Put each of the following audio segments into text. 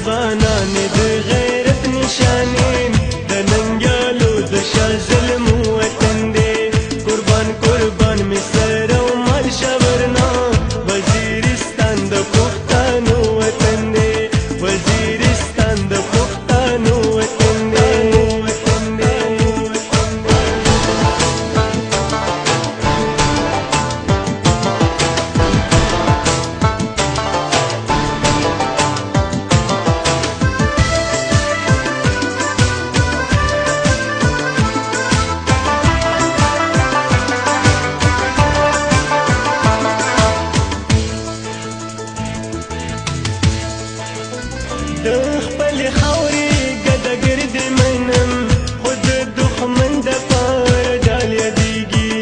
ځوانان د غیرت نشانې د ننګیالو د شاه ظلم وطن دی قربان قربان می سر او مال شورنا وزیرستان د پښتنو وطن دی وزیرستان د پښتنو وطن دی د خپل خاورې ګدګرد منم خود دښمن د پار ډال یادېږي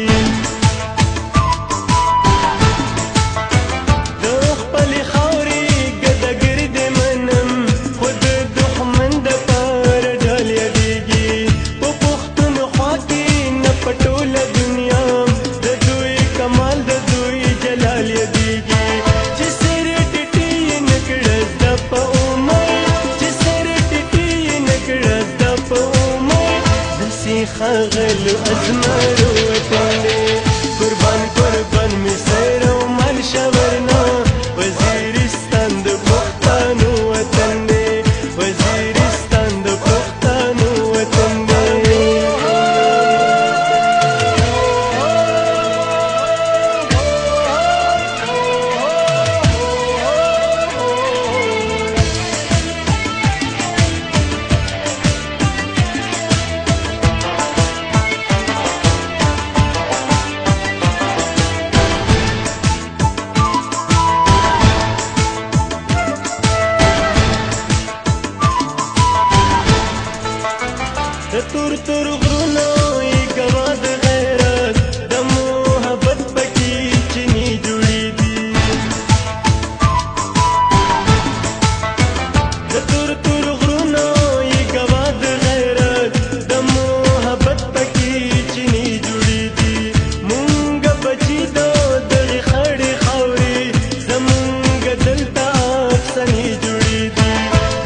د خپل خاورې ګدګرد منم خود دښمن د پار ډال یادېږي په پښتونخوا کې نه په ټوله دنیا د دوی کمال د دوی جلال یادېږي چې سر ټیټي نه کړه زده په خاغل ازمرو وطن دی قربان قربان می سر او مال شورنا وزیرستان د پښتنو وطن دی وزیرستان د پښتنو وطن دی تور تور غرونو ای گوا د غیرت د محبت پکې چینی جوړې دي د تور تور غرونو ای گوا د غیرت د محبت پکې چینی جوړې دي مونږ بچی د دغه خړې خاورې زمونږ دلته افسانې جوړې دي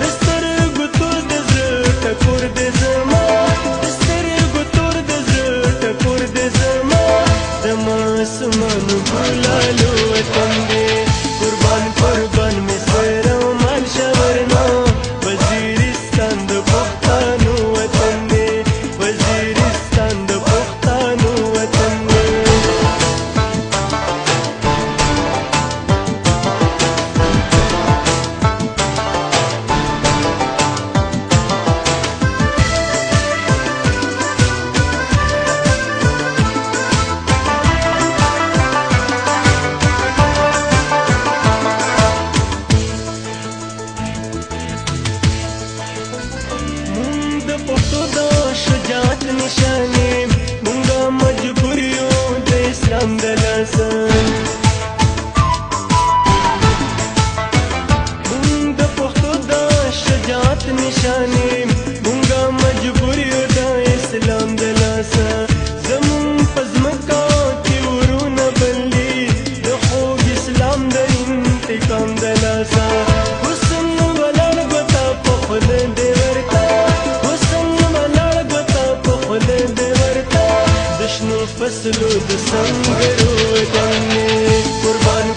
د سترګو تور د زړه ټکور د زما آسمان ګلالو وطن دی قربان قربان می سر او مال شورنا وزیرستان د پښتنو وطن دی وزیرستان د پښتنو وطن دی پښتو د شجاعت نشانې مونږه مجبور یو د اسلام د لاسه مونږ د پښتو د شجاعت نشانې مونږه مجبور یو د اسلام د لاسه زمون په ځمکه کې ورونه بلي د خوږ اسلام د انتقام د لاسه حسن ولاړ ګوته په خوله دې ورته فصلو د سنگرو وطن قربان